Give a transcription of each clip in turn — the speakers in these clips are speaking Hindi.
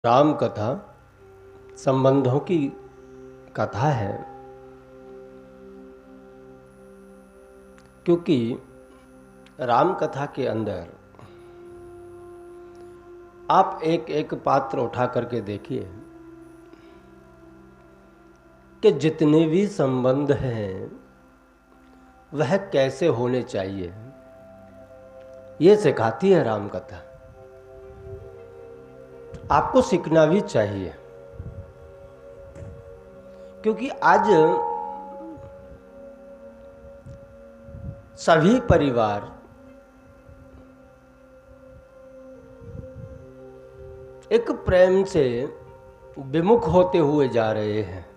राम कथा संबंधों की कथा है, क्योंकि राम कथा के अंदर आप एक एक पात्र उठा करके देखिए कि जितने भी संबंध हैं वह कैसे होने चाहिए, ये सिखाती है राम कथा। आपको सीखना भी चाहिए, क्योंकि आज सभी परिवार एक प्रेम से विमुख होते हुए जा रहे हैं।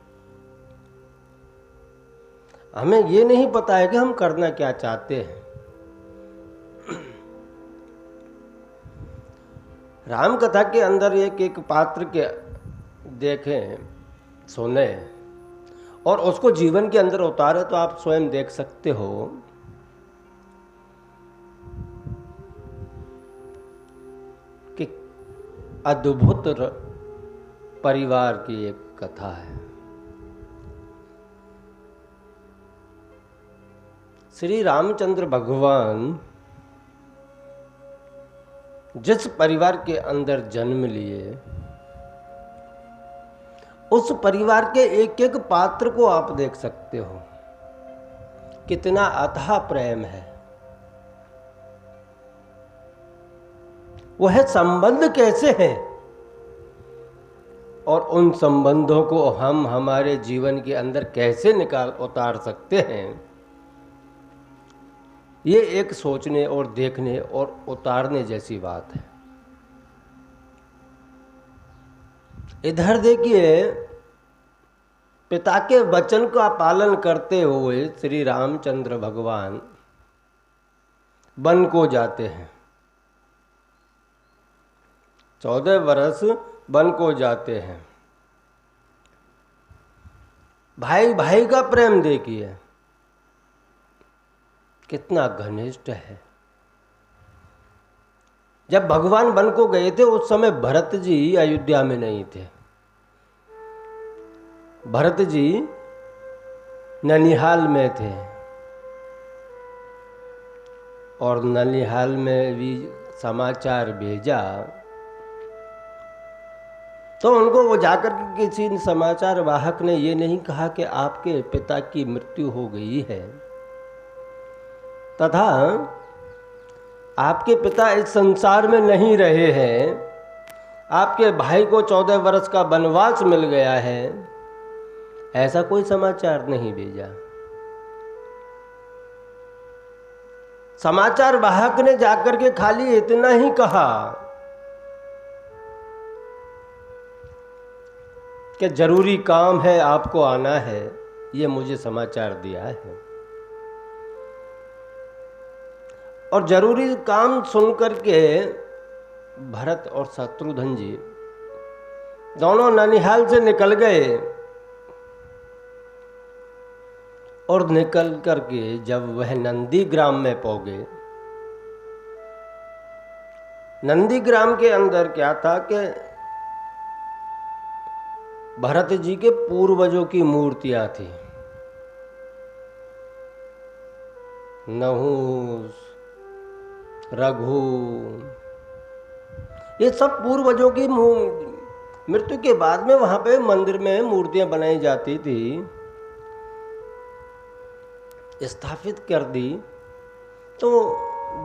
हमें ये नहीं पता है कि हम करना क्या चाहते हैं। राम कथा के अंदर एक एक पात्र के देखें, सुने और उसको जीवन के अंदर उतारे तो आप स्वयं देख सकते हो कि अद्भुत परिवार की एक कथा है। श्री रामचंद्र भगवान जिस परिवार के अंदर जन्म लिए, उस परिवार के एक एक पात्र को आप देख सकते हो, कितना अथाह प्रेम है। वह संबंध कैसे हैं और उन संबंधों को हम हमारे जीवन के अंदर कैसे उतार सकते हैं, ये एक सोचने और देखने और उतारने जैसी बात है। इधर देखिए, पिता के वचन का पालन करते हुए श्री रामचंद्र भगवान वन को जाते हैं। 14 वर्ष वन को जाते हैं। भाई भाई का प्रेम देखिए कितना घनिष्ठ है। जब भगवान वन को गए थे उस समय भरत जी अयोध्या में नहीं थे। भरत जी ननिहाल में थे और ननिहाल में भी समाचार भेजा तो उनको वो जाकर के किसी समाचार वाहक ने ये नहीं कहा कि आपके पिता की मृत्यु हो गई है तथा आपके पिता इस संसार में नहीं रहे हैं, आपके भाई को 14 वर्ष का वनवास मिल गया है, ऐसा कोई समाचार नहीं भेजा। समाचार वाहक ने जाकर के खाली इतना ही कहा कि जरूरी काम है, आपको आना है, ये मुझे समाचार दिया है। और जरूरी काम सुनकर के भरत और शत्रुघ्न जी दोनों ननिहाल से निकल गए और निकल करके जब वह नंदीग्राम में पहुंचे, नंदीग्राम के अंदर क्या था कि भरत जी के पूर्वजों की मूर्तियां थी। नहुस, रघु, ये सब पूर्वजों की मृत्यु के बाद में वहां पे मंदिर में मूर्तियां बनाई जाती थी, स्थापित कर दी। तो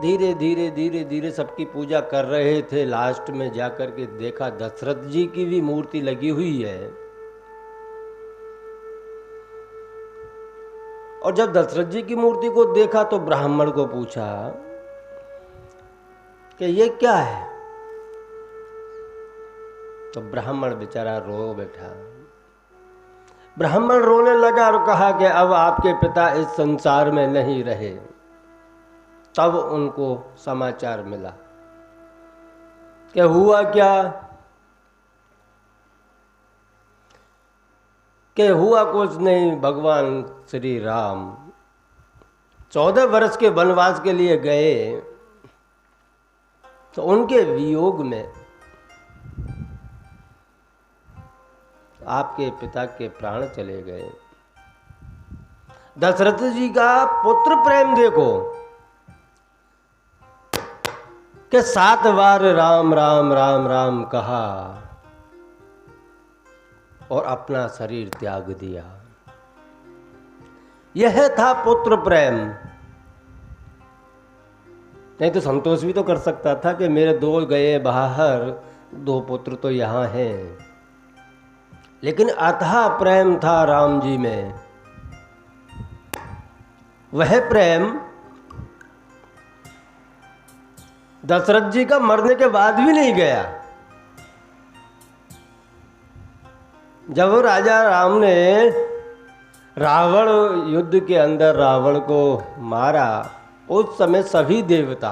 धीरे धीरे धीरे धीरे सबकी पूजा कर रहे थे। लास्ट में जाकर के देखा दशरथ जी की भी मूर्ति लगी हुई है। और जब दशरथ जी की मूर्ति को देखा तो ब्राह्मण को पूछा कि ये क्या है, तो ब्राह्मण बेचारा रो बैठा। ब्राह्मण रोने लगा और कहा कि अब आपके पिता इस संसार में नहीं रहे। तब उनको समाचार मिला कि हुआ क्या, कि हुआ कुछ नहीं, भगवान श्री राम 14 वर्ष के वनवास के लिए गए तो उनके वियोग में आपके पिता के प्राण चले गए। दशरथ जी का पुत्र प्रेम देखो कि 7 बार राम राम राम राम कहा और अपना शरीर त्याग दिया। यह था पुत्र प्रेम। नहीं तो संतोष भी तो कर सकता था कि मेरे 2 गए बाहर, 2 पुत्र तो यहां हैं। लेकिन अथाह प्रेम था राम जी में। वह प्रेम दशरथ जी का मरने के बाद भी नहीं गया। जब राजा राम ने रावण युद्ध के अंदर रावण को मारा, उस समय सभी देवता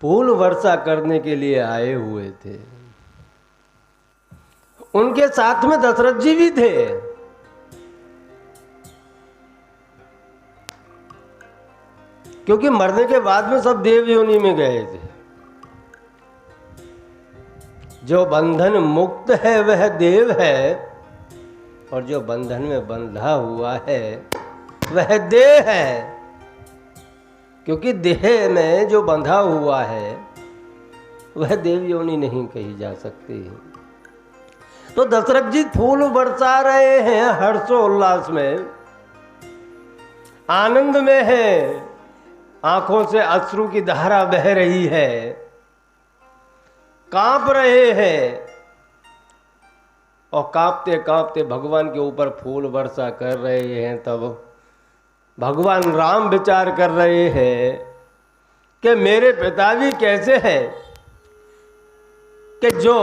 फूल वर्षा करने के लिए आए हुए थे। उनके साथ में दशरथ जी भी थे। क्योंकि मरने के बाद में सब देव योनि में गए थे। जो बंधन मुक्त है वह देव है, और जो बंधन में बंधा हुआ है वह देह है। क्योंकि देह में जो बंधा हुआ है वह देव योनि नहीं कही जा सकती। तो दशरथ जी फूल बरसा रहे हैं, हर्षोल्लास में, आनंद में है, आंखों से अश्रु की धारा बह रही है, कांप रहे हैं, और कांपते कांपते भगवान के ऊपर फूल वर्षा कर रहे हैं। तब भगवान राम विचार कर रहे हैं कि मेरे पिता भी कैसे हैं कि जो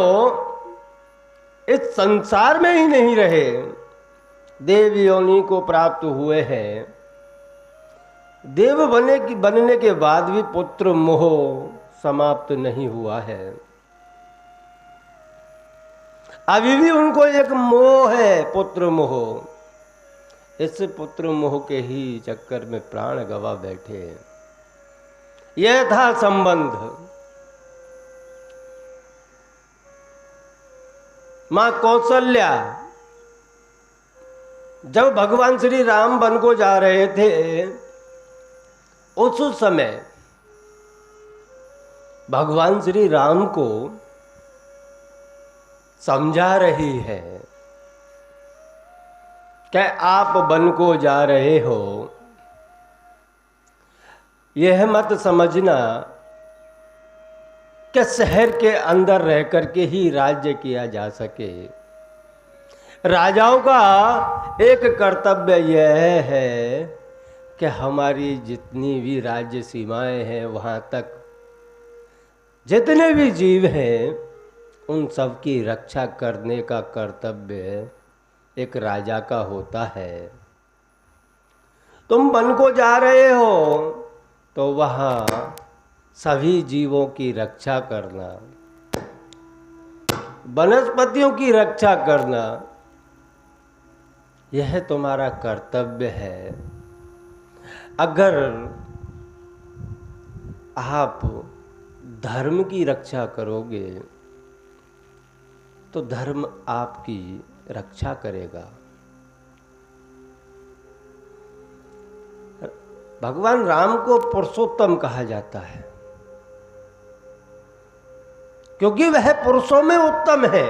इस संसार में ही नहीं रहे, देव योनि को प्राप्त हुए हैं। देव बनने के बाद भी पुत्र मोह समाप्त नहीं हुआ है। अभी भी उनको एक मोह है, पुत्र मोह। इस पुत्र मोह के ही चक्कर में प्राण गवा बैठे। यह था संबंध। मां कौशल्या जब भगवान श्री राम वन को जा रहे थे, उस समय भगवान श्री राम को समझा रही है कि आप वन को जा रहे हो, यह मत समझना कि शहर के अंदर रह करके ही राज्य किया जा सके। राजाओं का एक कर्तव्य यह है कि हमारी जितनी भी राज्य सीमाएं हैं, वहाँ तक जितने भी जीव हैं उन सब की रक्षा करने का कर्तव्य एक राजा का होता है। तुम वन को जा रहे हो तो वहाँ सभी जीवों की रक्षा करना, वनस्पतियों की रक्षा करना, यह तुम्हारा कर्तव्य है। अगर आप धर्म की रक्षा करोगे तो धर्म आपकी रक्षा करेगा। भगवान राम को पुरुषोत्तम कहा जाता है क्योंकि वह पुरुषों में उत्तम है,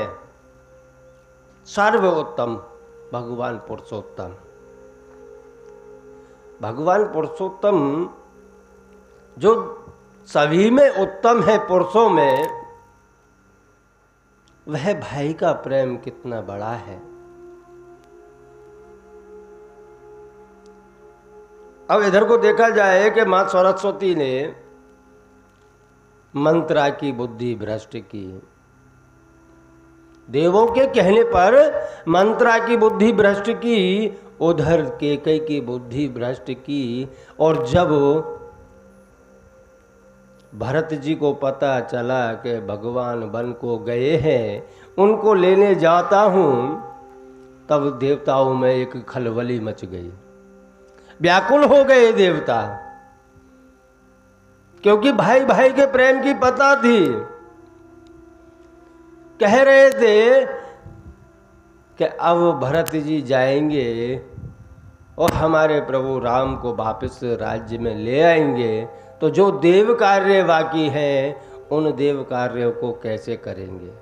सर्वोत्तम भगवान पुरुषोत्तम। भगवान पुरुषोत्तम जो सभी में उत्तम है, पुरुषों में, वह भाई का प्रेम कितना बड़ा है। अब इधर को देखा जाए कि मां सरस्वती ने मंत्रा की बुद्धि भ्रष्ट की। देवों के कहने पर मंत्रा की बुद्धि भ्रष्ट की, उधर केकई की बुद्धि भ्रष्ट की। और जब भरत जी को पता चला कि भगवान वन को गए हैं, उनको लेने जाता हूं, तब देवताओं में एक खलबली मच गई। व्याकुल हो गए देवता, क्योंकि भाई भाई के प्रेम की पता थी। कह रहे थे कि अब भरत जी जाएंगे और हमारे प्रभु राम को वापस राज्य में ले आएंगे, तो जो देव कार्य बाकी हैं उन देव कार्यों को कैसे करेंगे।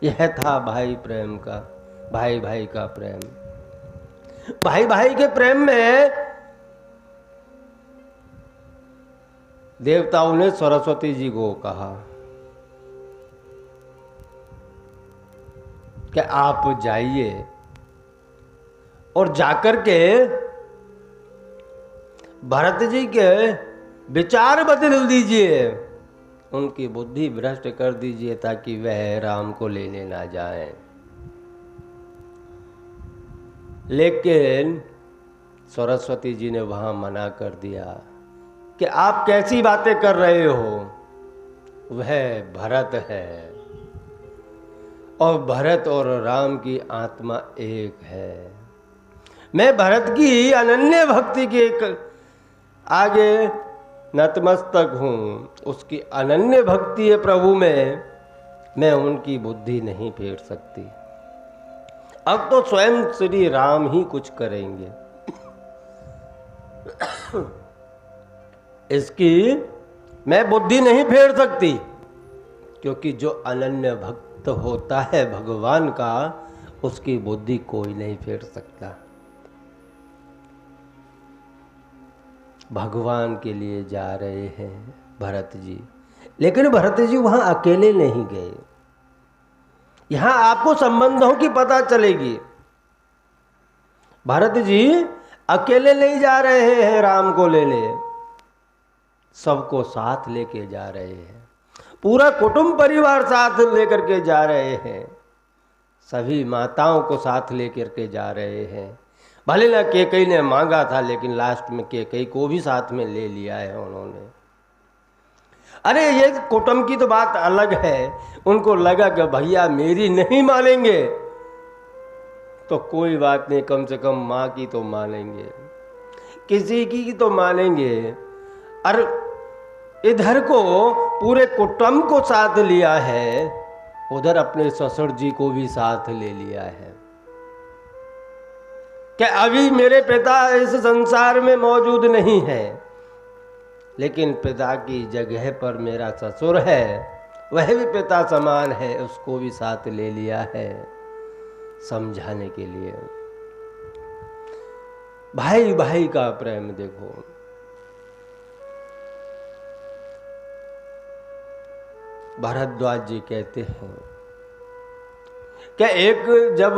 यह था भाई प्रेम का, भाई भाई का प्रेम। भाई भाई के प्रेम में देवताओं ने सरस्वती जी को कहा कि आप जाइए और जाकर के भरत जी के विचार बदल दीजिए, उनकी बुद्धि भ्रष्ट कर दीजिए ताकि वह राम को लेने ना जाएं। लेकिन सरस्वती जी ने वहां मना कर दिया कि आप कैसी बातें कर रहे हो, वह भरत है और भरत और राम की आत्मा एक है। मैं भरत की अनन्य भक्ति के आगे नतमस्तक हूँ, उसकी अनन्य भक्ति है प्रभु में, मैं उनकी बुद्धि नहीं फेर सकती। अब तो स्वयं श्री राम ही कुछ करेंगे। इसकी मैं बुद्धि नहीं फेर सकती, क्योंकि जो अनन्य भक्त होता है भगवान का, उसकी बुद्धि कोई नहीं फेर सकता। भगवान के लिए जा रहे हैं भरत जी, लेकिन भरत जी वहां अकेले नहीं गए। यहां आपको संबंधों की पता चलेगी। भरत जी अकेले नहीं जा रहे हैं राम को लेने, सबको साथ लेके जा रहे हैं। पूरा कुटुंब परिवार साथ लेकर के जा रहे हैं, सभी माताओं को साथ लेकर के जा रहे हैं। भले ना केकई ने मांगा था, लेकिन लास्ट में केकई को भी साथ में ले लिया है उन्होंने। अरे ये कुटुंब की तो बात अलग है, उनको लगा कि भैया मेरी नहीं मानेंगे तो कोई बात नहीं, कम से कम माँ की तो मानेंगे, किसी की तो मानेंगे। और इधर को पूरे कुटुंब को साथ लिया है, उधर अपने ससुर जी को भी साथ ले लिया है कि अभी मेरे पिता इस संसार में मौजूद नहीं है, लेकिन पिता की जगह पर मेरा ससुर है, वह भी पिता समान है, उसको भी साथ ले लिया है समझाने के लिए। भाई भाई का प्रेम देखो। भारद्वाज जी कहते हैं कि एक जब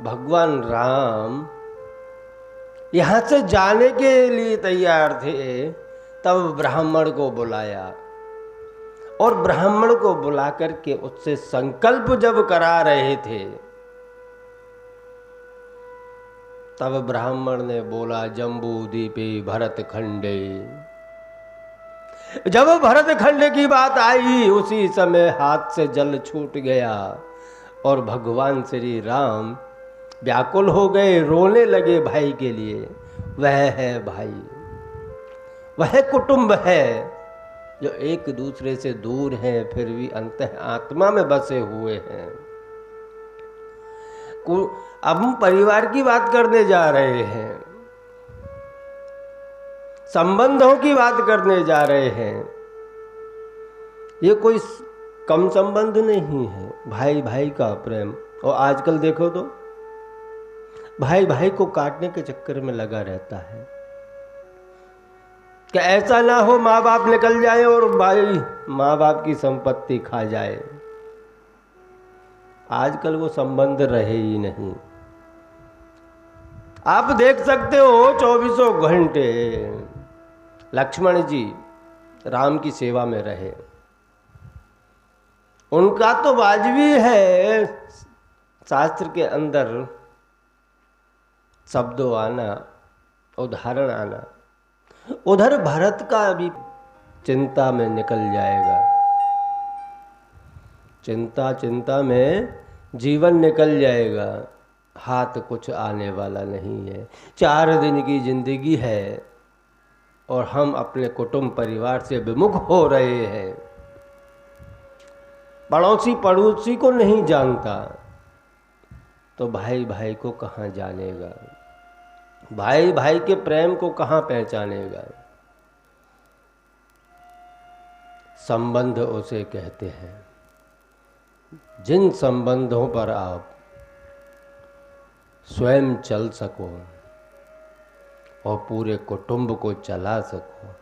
भगवान राम यहां से जाने के लिए तैयार थे, तब ब्राह्मण को बुलाया और ब्राह्मण को बुला करके उससे संकल्प जब करा रहे थे, तब ब्राह्मण ने बोला जम्बू दीपे भरत खंडे। जब भरत खंड की बात आई, उसी समय हाथ से जल छूट गया और भगवान श्री राम व्याकुल हो गए, रोने लगे भाई के लिए। वह है भाई, वह कुटुंब है जो एक दूसरे से दूर हैं, फिर भी अंतः आत्मा में बसे हुए हैं। अब हम परिवार की बात करने जा रहे हैं, संबंधों की बात करने जा रहे हैं। ये कोई कम संबंध नहीं है, भाई भाई का प्रेम। और आजकल देखो तो भाई भाई को काटने के चक्कर में लगा रहता है कि ऐसा ना हो माँ बाप निकल जाए और भाई माँ बाप की संपत्ति खा जाए। आजकल वो संबंध रहे ही नहीं। आप देख सकते हो 24 घंटे लक्ष्मण जी राम की सेवा में रहे। उनका तो वाजिबी है शास्त्र के अंदर शब्दों आना, उदाहरण आना। उधर भरत का भी चिंता में निकल जाएगा, चिंता चिंता में जीवन निकल जाएगा, हाथ कुछ आने वाला नहीं है। 4 दिन की जिंदगी है और हम अपने कुटुंब परिवार से विमुख हो रहे हैं। पड़ोसी पड़ोसी को नहीं जानता तो भाई भाई को कहाँ जानेगा, भाई भाई के प्रेम को कहाँ पहचानेगा। संबंध उसे कहते हैं जिन संबंधों पर आप स्वयं चल सको और पूरे कुटुंब को चला सको।